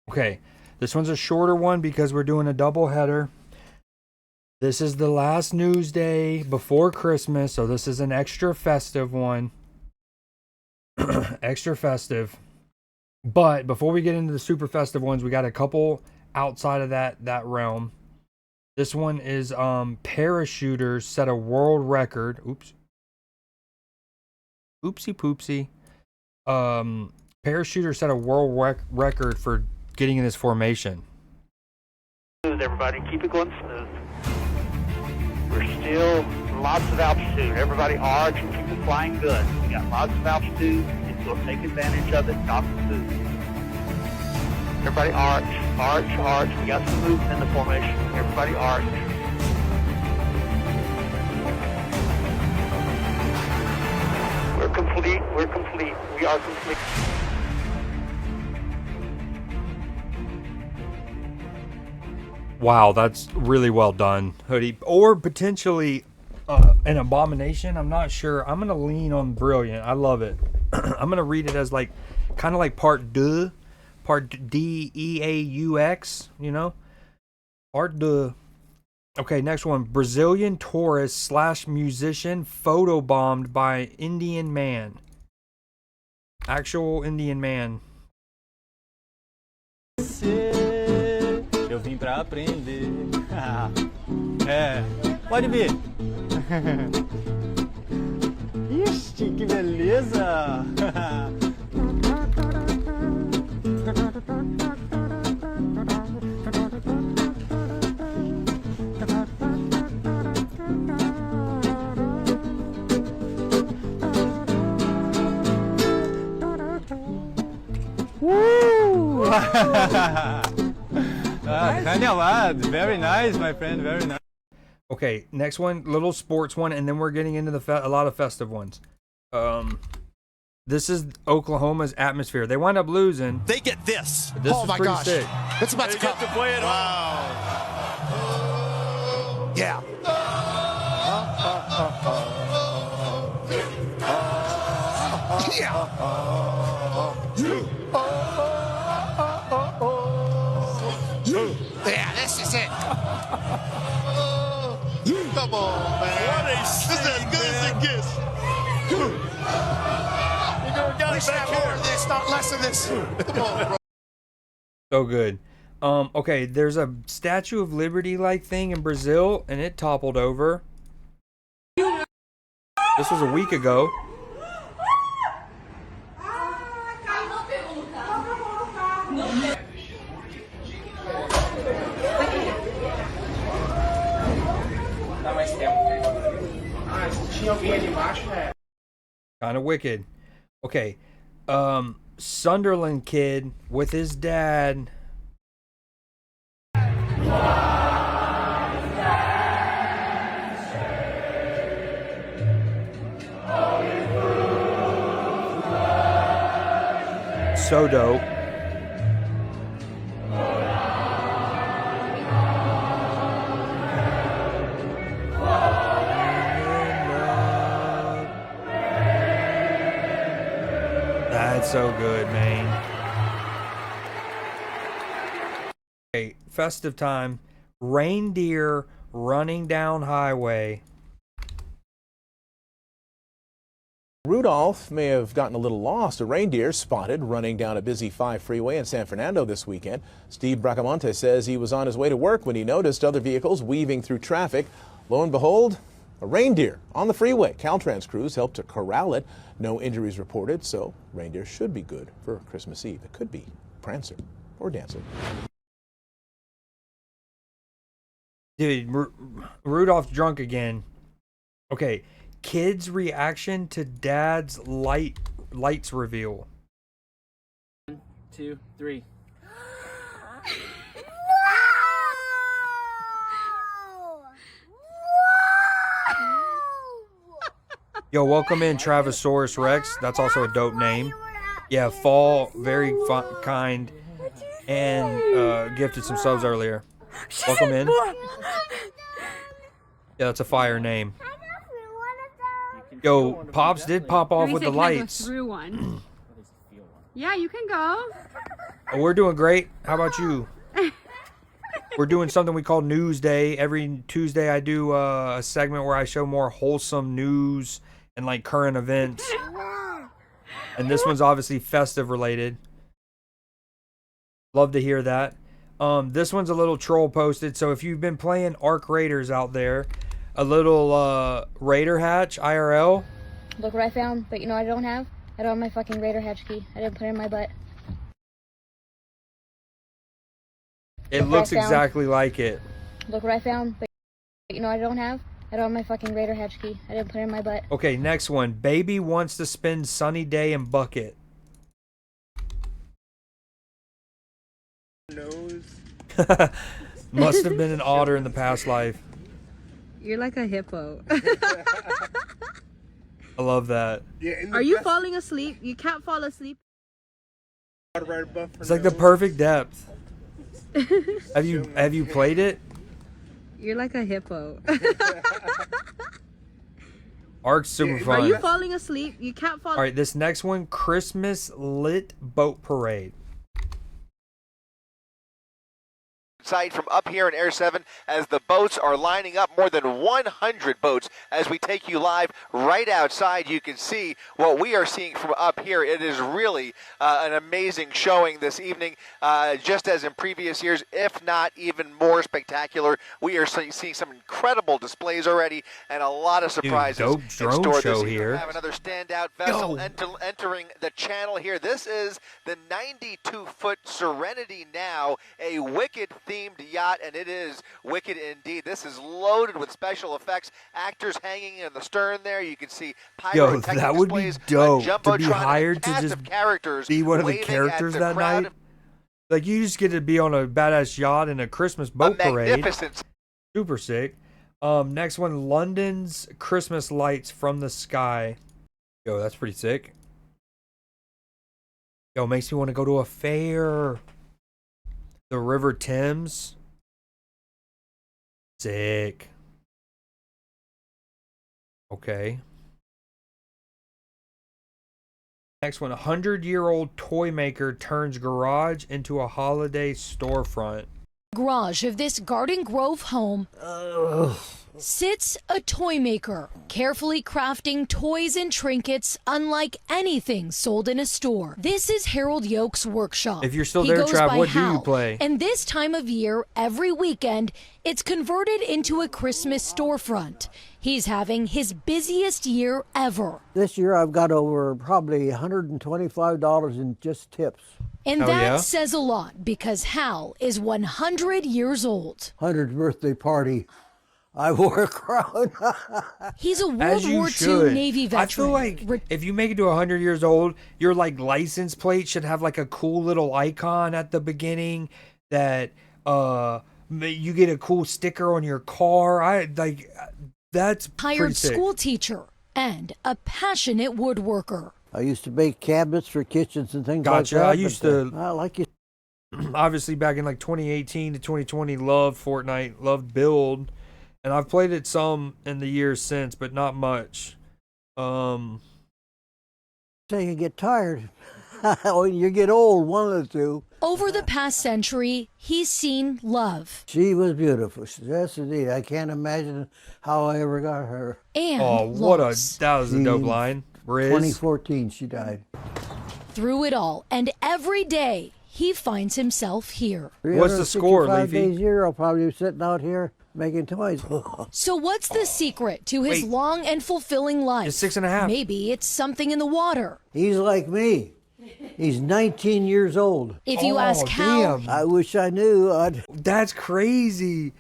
Okay, this one's a shorter one because we're doing a double header. This is the last Newsday before Christmas, so this is an extra festive one. Extra festive. But before we get into the super festive ones, we got a couple outside of that realm. This one is parachuters set a world record. Oops. Oopsie poopsie. Parachuters set a world record for getting in this formation. Smooth, everybody. Keep it going smooth. We're still lots of altitude. Everybody arch and keep it flying good. We got lots of altitude, and we'll take advantage of it. Dock smooth. Everybody arch, arch, arch. We got some movement in the formation. Everybody arch. We're complete. We're complete. We are complete. Wow, that's really well done, Hoodie. Or potentially an abomination. I'm not sure. I'm gonna lean on brilliant. I love it. I'm gonna read it as like kind of like part deux, part DEAUX. You know, part deux. Okay, next one. Brazilian tourist / musician photobombed by Indian man. Actual Indian man. Eu vim pra aprender. É, pode vir. Ixi, que beleza! Kind of loud. Very nice, my friend. Very nice. Okay, next one, little sports one, and then we're getting into a lot of festive ones. This is Oklahoma's atmosphere. They wind up losing. They get this. This oh is my pretty gosh. sick. It's about to come. To play it wow. Yeah. Yeah, this is it. Come on, man. What a This is as good as it gets. Got We it should back have more here. of this, not less of this. Come on, bro. So good. Okay, there's a Statue of Liberty like thing in Brazil, and it toppled over. This was a week ago. Kind of wicked. Okay. Sunderland kid with his dad. So dope. That's so good, man. Okay, festive time. Reindeer running down highway. Rudolph may have gotten a little lost. A reindeer spotted running down a busy 5 freeway in San Fernando this weekend. Steve Bracamonte says he was on his way to work when he noticed other vehicles weaving through traffic. Lo and behold, a reindeer on the freeway. Caltrans crews helped to corral it. No injuries reported, so reindeer should be good for Christmas Eve. It could be Prancer or Dancer. Dude, Rudolph's drunk again. Okay, kids' reaction to dad's lights reveal. 1, 2, 3. Yo, welcome in Travisaurus Rex. That's also a dope name. Yeah, Fall, very kind, and gifted some subs earlier. Welcome in. Yeah, that's a fire name. Yo, Pops did pop off with the lights. Through one. Yeah, you can go. We're doing great. How about you? We're doing something we call Newsday. Every Tuesday I do a segment where I show more wholesome news and like current events. And this one's obviously festive related. Love to hear that. This one's a little troll posted. So if you've been playing Arc Raiders out there, a little Raider hatch IRL. Look what I found, but you know what I don't have? I don't have my fucking Raider hatch key. I didn't put it in my butt. It looks exactly like it. Look what I found, but you know what I don't have? I don't have my fucking Raider hatch key. I didn't put it in my butt. Okay, next one. Baby wants to spend sunny day in bucket. Nose. Must have been an otter in the past life. You're like a hippo. I love that. Yeah, Are you falling asleep? You can't fall asleep. It's like the perfect depth. Have you played it? You're like a hippo. Arc's super fun. Are you falling asleep? You can't fall. All right, this next one, Christmas lit boat parade. Sight from up here in Air 7 as the boats are lining up, more than 100 boats as we take you live right outside. You can see what we are seeing from up here. It is really an amazing showing this evening, just as in previous years, if not even more spectacular. We are seeing some incredible displays already and a lot of surprises. Dude, dope in drone store show this evening. here. We have another standout vessel entering the channel here. This is the 92-foot Serenity Now, a Wicked themed yacht, and it is wicked indeed. This is loaded with special effects, actors hanging in the stern there. You can see pyrotechnic that would be displays, dope a to be jumbotron, hired and to a cast just of characters be one of the waving characters at the that crowd. night. Like, you just get to be on a badass yacht in a Christmas boat parade. Magnificent. Super sick. Next one, London's Christmas lights from the sky. Yo, that's pretty sick. Yo, makes me want to go to a fair. The River Thames. Sick. Okay. Next one, 100-year-old Toymaker turns garage into a holiday storefront. Garage of this Garden Grove home sits a Toymaker, carefully crafting toys and trinkets unlike anything sold in a store. This is Harold Yoke's workshop. If you're still He there, goes Trav, by what do you Hal, play? And this time of year, every weekend, it's converted into a Christmas storefront. He's having his busiest year ever. This year I've got over probably $125 in just tips. And Hell that yeah. says a lot because Hal is 100 years old. 100th birthday party. I wore a crown. He's a World As you War should. II Navy veteran. I feel like if you make it to 100 years old, your like license plate should have like a cool little icon at the beginning that you get a cool sticker on your car. That's hired pretty sick. school teacher and a passionate woodworker. I used to make cabinets for kitchens and things Gotcha. like that. I used to. I like it. Obviously, back in like 2018 to 2020, loved Fortnite, loved Build, and I've played it some in the years since, but not much. So you get tired. When you get old, one of the two. Over the past century, he's seen love. She was beautiful. Yes, indeed. I can't imagine how I ever got her. And that was a dope line. Riz. 2014, she died. Through it all, and every day, he finds himself here. What's the score, 365 Leafy? days a year, I'll probably be sitting out here making toys. So what's the secret to his long and fulfilling life? It's 6.5. Maybe it's something in the water. He's like me. He's 19 years old. If you ask Hal, damn. I wish I knew. That's crazy.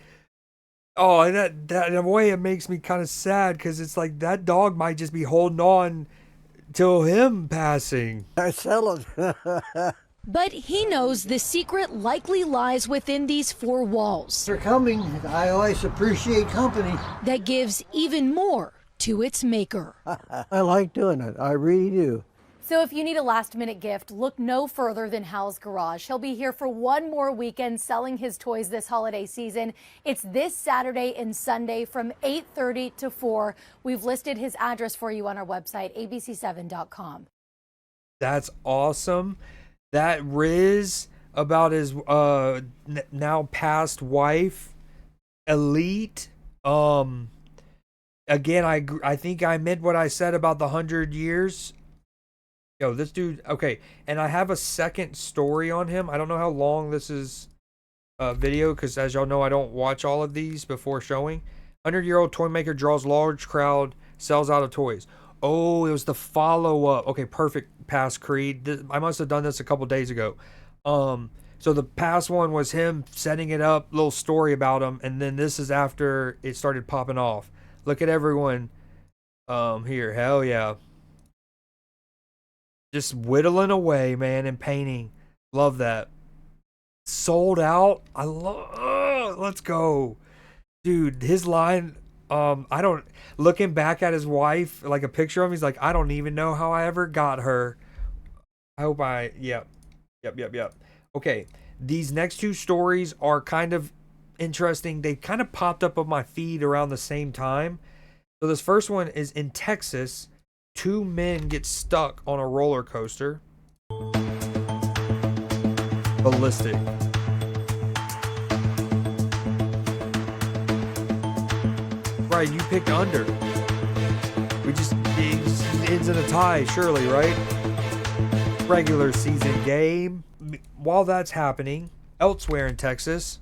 Oh, that in a way it makes me kind of sad because it's like that dog might just be holding on till him passing. I sell it. but he knows the secret likely lies within these four walls. For coming, I always appreciate company. That gives even more to its maker. I like doing it. I really do. So if you need a last-minute gift, look no further than Hal's Garage. He'll be here for one more weekend selling his toys this holiday season. It's this Saturday and Sunday from 8:30 to 4. We've listed his address for you on our website, abc7.com. That's awesome. That Riz about his now past wife, Elite. Again, I think I meant what I said about the 100 years. Yo, this dude. Okay, and I have a second story on him. I don't know how long this is video, because as y'all know, I don't watch all of these before showing. 100-year-old toy maker draws large crowd, sells out of toys. Oh, it was the follow-up. Okay, perfect. Past Creed. I must have done this a couple days ago. So the past one was him setting it up, little story about him, and then this is after it started popping off. Look at everyone here. Hell yeah. Just whittling away, man, and painting. Love that. Sold out. I love. Let's go, dude. His line. I don't. Looking back at his wife, like a picture of him, he's like, I don't even know how I ever got her. I hope I. Yep. Okay, these next two stories are kind of interesting. They kind of popped up on my feed around the same time. So this first one is in Texas. 2 men get stuck on a roller coaster. Ballistic. Right, you picked under. We just it ends in a tie, surely, right? Regular season game. While that's happening, elsewhere in Texas,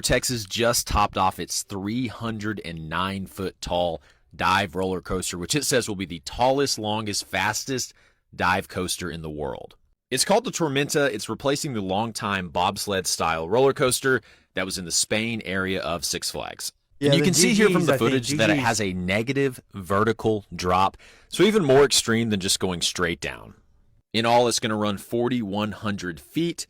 Texas just topped off its 309-foot tall dive roller coaster, which it says will be the tallest, longest, fastest dive coaster in the world. It's called the Tormenta. It's replacing the longtime bobsled-style roller coaster that was in the Spain area of Six Flags. Yeah, and you can see here from the I think, footage that it has a negative vertical drop, so even more extreme than just going straight down. In all, it's going to run 4,100 feet,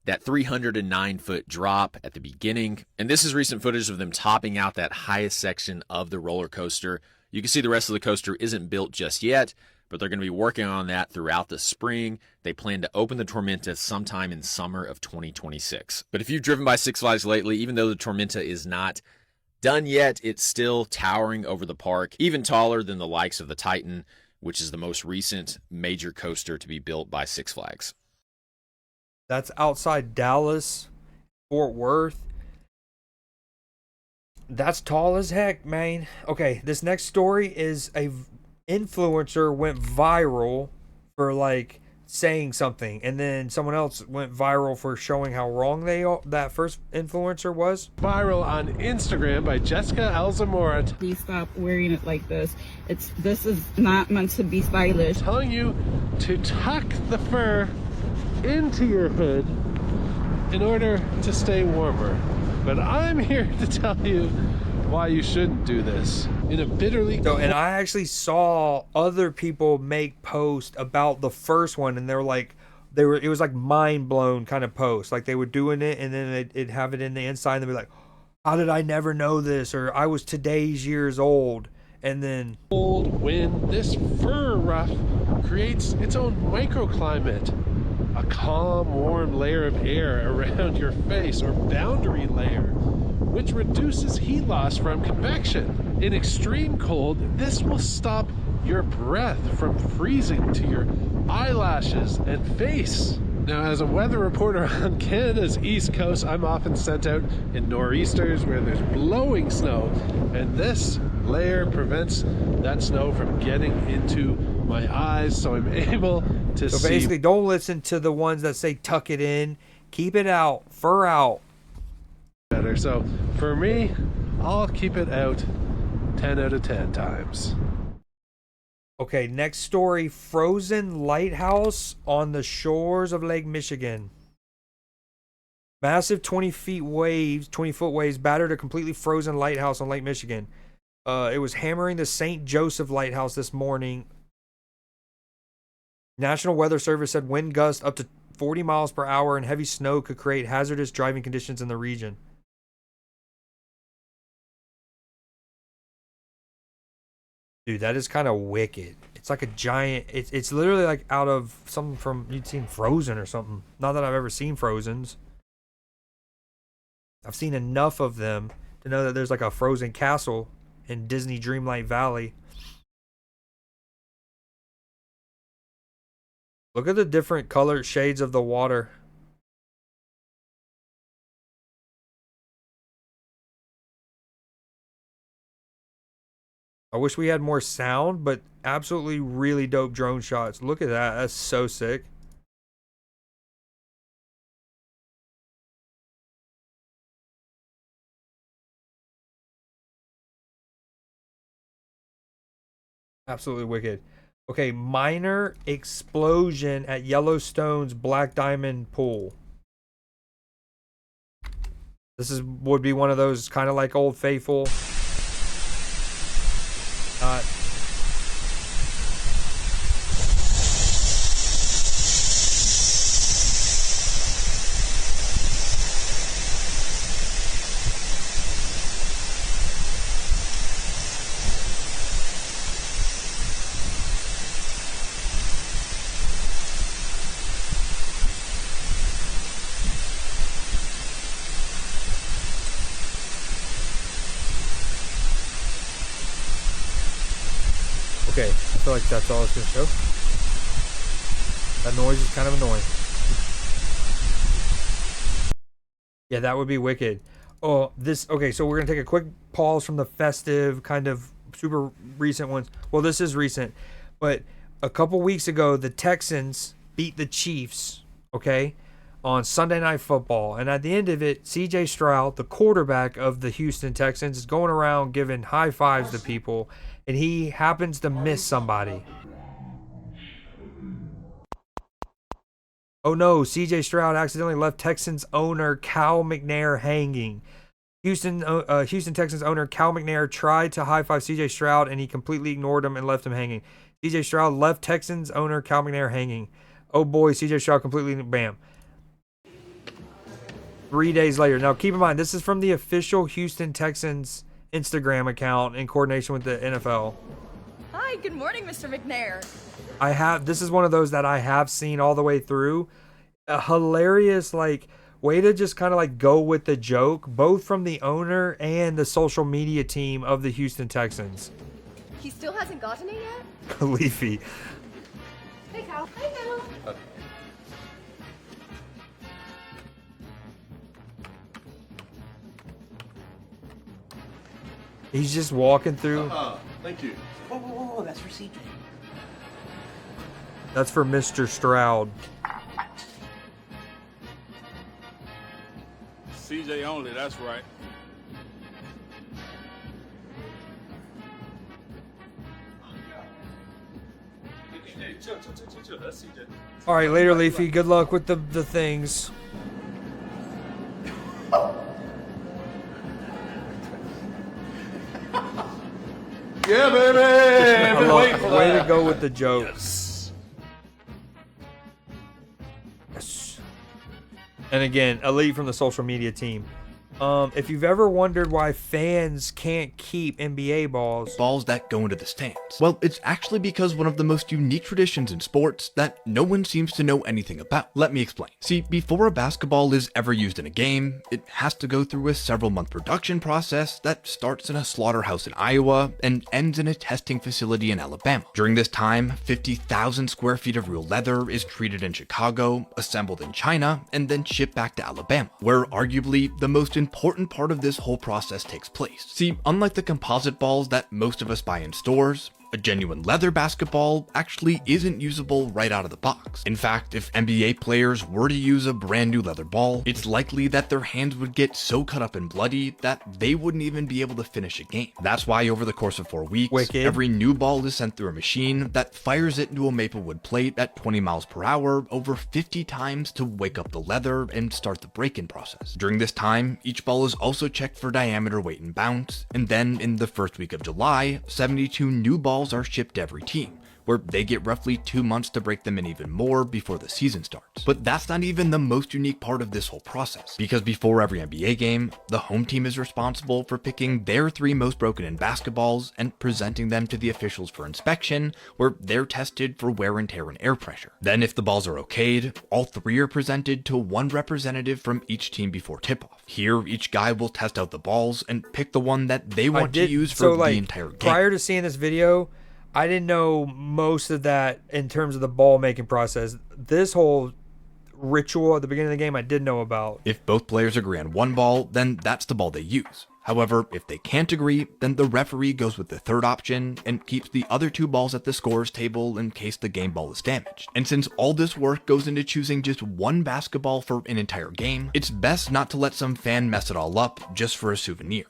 that 309-foot drop at the beginning. And this is recent footage of them topping out that highest section of the roller coaster. You can see the rest of the coaster isn't built just yet, but they're going to be working on that throughout the spring. They plan to open the Tormenta sometime in summer of 2026. But if you've driven by Six Flags lately, even though the Tormenta is not done yet, it's still towering over the park, even taller than the likes of the Titan, which is the most recent major coaster to be built by Six Flags. that's outside Dallas, Fort Worth. That's tall as heck, man. Okay, this next story is a influencer went viral for like saying something, and then someone else went viral for showing how wrong that first influencer was. Viral on Instagram by Jessica Alzamora. Please stop wearing it like this. This is not meant to be stylish. Telling you to tuck the fur into your hood in order to stay warmer. But I'm here to tell you why you shouldn't do this. In a bitterly and I actually saw other people make posts about the first one, and it was like mind blown kind of posts. Like they were doing it, and then they'd have it in the inside, and they'd be like, "How did I never know this?" Or "I was today's years old." And then cold wind, this fur ruff creates its own microclimate. A calm, warm layer of air around your face, or boundary layer, which reduces heat loss from convection. In extreme cold, this will stop your breath from freezing to your eyelashes and face. Now, as a weather reporter on Canada's East Coast, I'm often sent out in nor'easters where there's blowing snow, and this layer prevents that snow from getting into my eyes, so I'm able to see. So basically, don't listen to the ones that say tuck it in, keep it out, fur out. Better. So for me, I'll keep it out 10 out of 10 times. Okay, next story. Frozen lighthouse on the shores of Lake Michigan. Massive 20-foot waves battered a completely frozen lighthouse on Lake Michigan. It was hammering the St. Joseph Lighthouse this morning. National Weather Service said wind gusts up to 40 miles per hour and heavy snow could create hazardous driving conditions in the region. Dude, that is kind of wicked. It's like a giant. It's literally like out of something from you'd seen Frozen or something. Not that I've ever seen Frozens. I've seen enough of them to know that there's like a frozen castle in Disney Dreamlight Valley. Look at the different color shades of the water. I wish we had more sound, but absolutely really dope drone shots. Look at that. That's so sick. Absolutely wicked. Okay, minor explosion at Yellowstone's Black Diamond Pool. This would be one of those kind of like Old Faithful. Okay, I feel like that's all it's going to show. That noise is kind of annoying. Yeah, that would be wicked. Oh, okay, so we're going to take a quick pause from the festive, kind of super recent ones. Well, this is recent, but a couple weeks ago, the Texans beat the Chiefs, okay, on Sunday Night Football. And at the end of it, CJ Stroud, the quarterback of the Houston Texans, is going around giving high fives to people, and he happens to miss somebody. Oh no, CJ Stroud accidentally left Texans owner Cal McNair hanging. Houston Texans owner Cal McNair tried to high five CJ Stroud, and he completely ignored him and left him hanging. CJ Stroud left Texans owner Cal McNair hanging. Oh boy, CJ Stroud completely bam. 3 days later. Now keep in mind, this is from the official Houston Texans Instagram account in coordination with the NFL. Hi, good morning, Mr. McNair. This is one of those that I have seen all the way through. A hilarious way to just kind of go with the joke, both from the owner and the social media team of the Houston Texans. He still hasn't gotten it yet? Leafy. Hey, Cal. Hi, Cal. He's just walking through. Thank you. Whoa, that's for CJ. That's for Mr. Stroud. CJ only, that's right. That's CJ. All right, later, Leafy. Good luck with the things. Yeah, baby. Been waiting for Way that. to go with the jokes. Yes. And again, elite from the social media team. If you've ever wondered why fans can't keep NBA balls that go into the stands, well, it's actually because one of the most unique traditions in sports that no one seems to know anything about. Let me explain. See, before a basketball is ever used in a game, it has to go through a several-month production process that starts in a slaughterhouse in Iowa and ends in a testing facility in Alabama. During this time, 50,000 square feet of real leather is treated in Chicago, assembled in China, and then shipped back to Alabama, where arguably the most important part of this whole process takes place. See, unlike the composite balls that most of us buy in stores, a genuine leather basketball actually isn't usable right out of the box. In fact, if NBA players were to use a brand new leather ball, it's likely that their hands would get so cut up and bloody that they wouldn't even be able to finish a game. That's why over the course of 4 weeks, every new ball is sent through a machine that fires it into a maple wood plate at 20 miles per hour over 50 times to wake up the leather and start the break-in process. During this time, each ball is also checked for diameter, weight, and bounce, and then in the first week of July, 72 new balls are shipped to every team, where they get roughly 2 months to break them in even more before the season starts. But that's not even the most unique part of this whole process, because before every NBA game, the home team is responsible for picking their 3 most broken in basketballs and presenting them to the officials for inspection, where they're tested for wear and tear and air pressure. Then if the balls are okayed, all 3 are presented to one representative from each team before tip-off. Here, each guy will test out the balls and pick the one that they want to use for the entire game. Prior to seeing this video, I didn't know most of that in terms of the ball making process. This whole ritual at the beginning of the game I did know about. If both players agree on one ball, then that's the ball they use. However, if they can't agree, then the referee goes with the third option and keeps the other 2 balls at the scorer's table in case the game ball is damaged. And since all this work goes into choosing just one basketball for an entire game, it's best not to let some fan mess it all up just for a souvenir.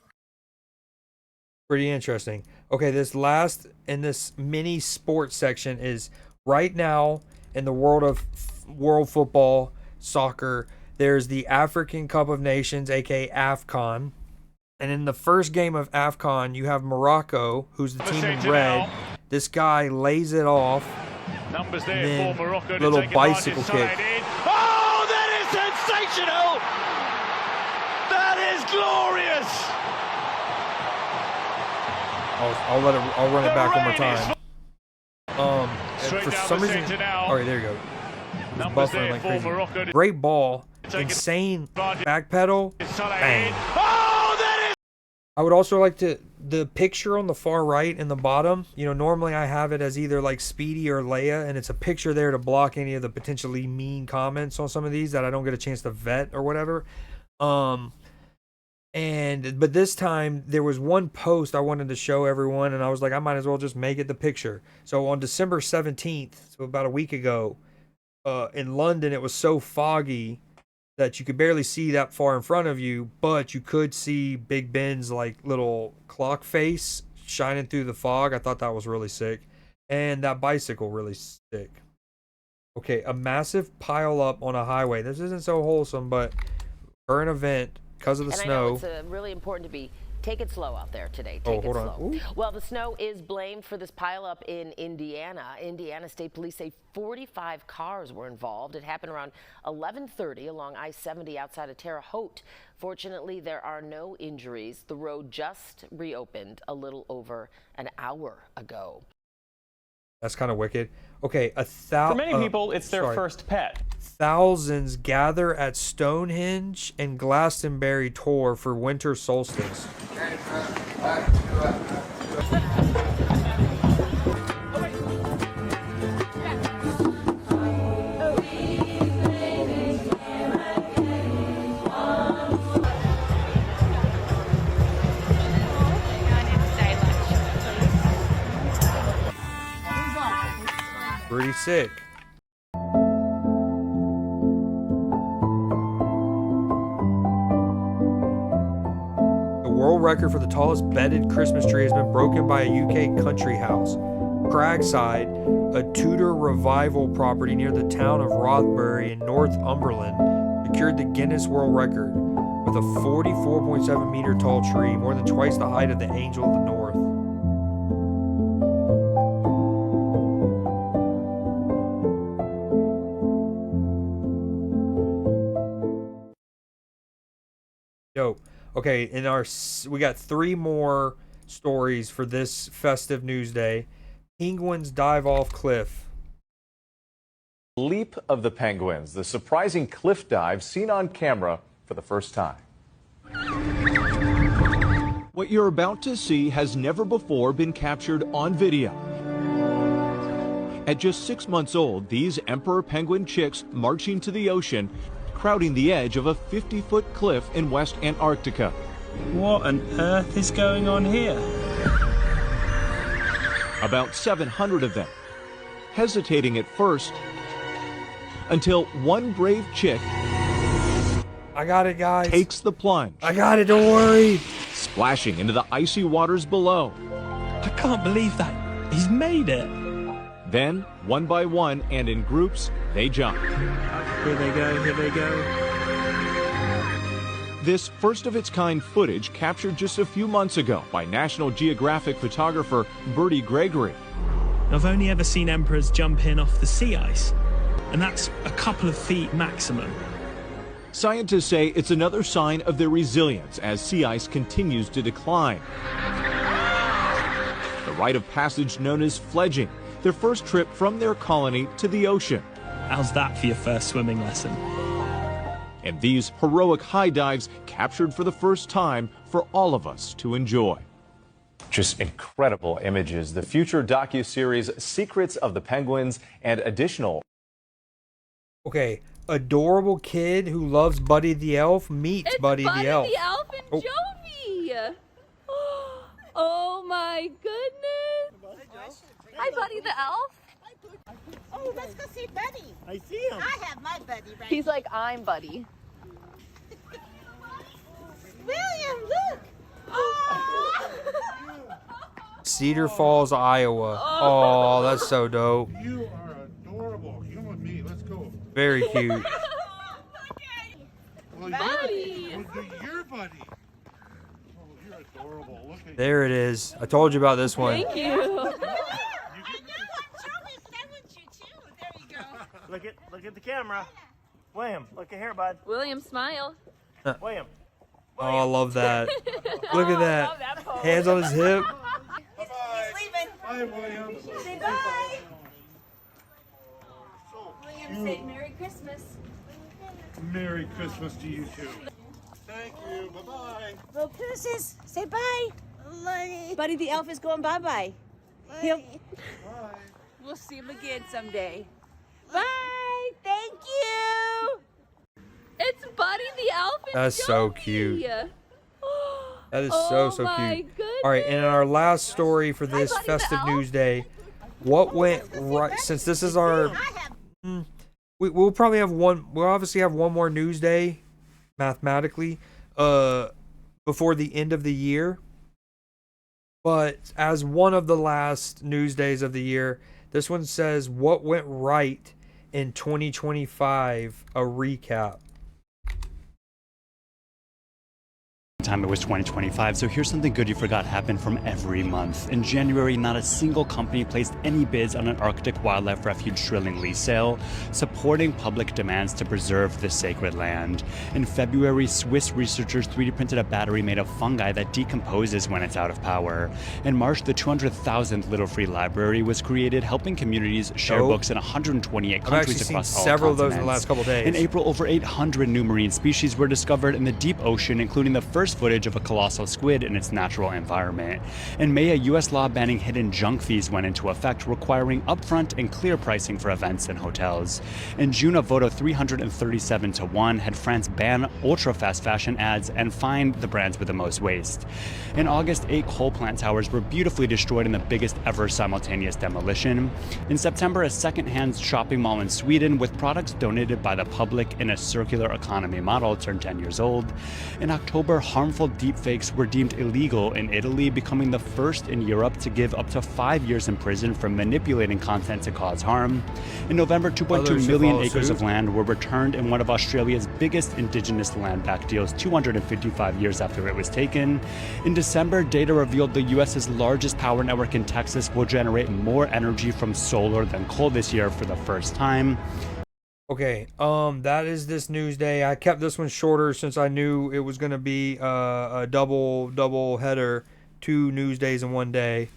Pretty interesting. Okay, this last in this mini sports section is right now in the world of world football, soccer, there's the African Cup of Nations, aka AFCON. And in the first game of AFCON, you have Morocco, who's the team in red. This guy lays it off. Numbers there for Morocco. Little bicycle kick. Oh, that is sensational! That is glorious! I'll run it back one more time. For some reason, all right, there you go. Numbers there like for crazy. Morocco. Great ball, insane back pedal, bang. I would also like the picture on the far right in the bottom, normally I have it as either like Speedy or Leia, and it's a picture there to block any of the potentially mean comments on some of these that I don't get a chance to vet or whatever. But this time there was one post I wanted to show everyone, and I was like, I might as well just make it the picture. So on December 17th, so about a week ago, in London, it was so foggy that you could barely see that far in front of you, but you could see Big Ben's like little clock face shining through the fog. I thought that was really sick. And that bicycle really sick. Okay, a massive pile up on a highway. This isn't so wholesome, but for an event, because of the snow. I know it's really important to take it slow out there today. Take it hold slow. on. Ooh. Well, the snow is blamed for this pileup in Indiana. Indiana State Police say 45 cars were involved. It happened around 11:30 along I-70 outside of Terre Haute. Fortunately, there are no injuries. The road just reopened a little over an hour ago. That's kind of wicked. Okay, For many people, it's their first pet. Thousands gather at Stonehenge and Glastonbury tour for winter solstice. Pretty sick. The world record for the tallest bedded Christmas tree has been broken by a UK country house. Cragside, a Tudor revival property near the town of Rothbury in Northumberland, secured the Guinness World Record with a 44.7 meter tall tree, more than twice the height of the Angel of the North. Dope. Okay, we got 3 more stories for this festive Newsday. Penguins dive off cliff. Leap of the penguins, the surprising cliff dive seen on camera for the first time. What you're about to see has never before been captured on video. At just 6 months old, these emperor penguin chicks marching to the ocean, crowding the edge of a 50-foot cliff in West Antarctica. What on earth is going on here? About 700 of them, hesitating at first, until one brave chick I got it, guys. Takes the plunge. I got it, don't worry. Splashing into the icy waters below. I can't believe that. He's made it. Then, one by one and in groups, they jump. Here they go, here they go. This first-of-its-kind footage captured just a few months ago by National Geographic photographer Bertie Gregory. I've only ever seen emperors jump in off the sea ice, and that's a couple of feet maximum. Scientists say it's another sign of their resilience as sea ice continues to decline. The rite of passage known as fledging, their first trip from their colony to the ocean. How's that for your first swimming lesson? And these heroic high dives captured for the first time for all of us to enjoy. Just incredible images. The future docuseries Secrets of the Penguins and additional. Okay, adorable kid who loves Buddy the Elf meets Buddy the Elf. the Elf and Jovi. Oh my goodness. Hi, Buddy the Elf. Oh, let's go see Buddy. I see him. I have my Buddy right He's like, I'm Buddy. William, look. Oh. Cedar Falls, Iowa. Oh, that's so dope. You are adorable. Come with me. Let's go. Very cute. Well, Buddy. You're Buddy. Oh, you're adorable. Look at There it is. I told you about this one. Thank you. Look at the camera. William, look at here, bud. William, smile. William. Oh, I love that. Look at that. Hands on his hip. He's leaving. Bye, William. Say bye. William, say Merry Christmas. Merry Christmas to you too. Thank you. Bye-bye. Well, Princess, say bye. Buddy. Buddy the Elf is going bye-bye. He'll... Bye. We'll see him again someday. Bye. Thank you. It's Buddy the Elf and That's so Jovi. cute. That is Oh so my cute. goodness. All right, and in our last story for this Buddy the festive Elf. news day, what went right? Since this is our, we'll probably have one. We'll obviously have one more news day, mathematically, before the end of the year. But as one of the last news days of the year, this one says what went right in 2025. A recap. Time it was 2025, so here's something good you forgot happened from every month. In January, not a single company placed any bids on an Arctic wildlife refuge drilling lease sale, supporting public demands to preserve the sacred land. In February, Swiss researchers 3D printed a battery made of fungi that decomposes when it's out of power. In March, the 200,000th Little Free Library was created, helping communities share books in 128 countries across all several of those in the continents. last couple days. In April, over 800 new marine species were discovered in the deep ocean, including the first footage of a colossal squid in its natural environment. In May, a U.S. law banning hidden junk fees went into effect, requiring upfront and clear pricing for events and hotels. In June, a vote of 337 to 1 had France ban ultra-fast fashion ads and fined the brands with the most waste. In August, 8 coal plant towers were beautifully destroyed in the biggest ever simultaneous demolition. In September, a second-hand shopping mall in Sweden with products donated by the public in a circular economy model turned 10 years old. In October, harmful deepfakes were deemed illegal in Italy, becoming the first in Europe to give up to 5 years in prison for manipulating content to cause harm. In November, 2.2 million acres of land were returned in one of Australia's biggest indigenous land back deals 255 years after it was taken. In December, data revealed the U.S.'s largest power network in Texas will generate more energy from solar than coal this year for the first time. Okay, that is this news day. I kept this one shorter since I knew it was going to be a double header, 2 news days in one day.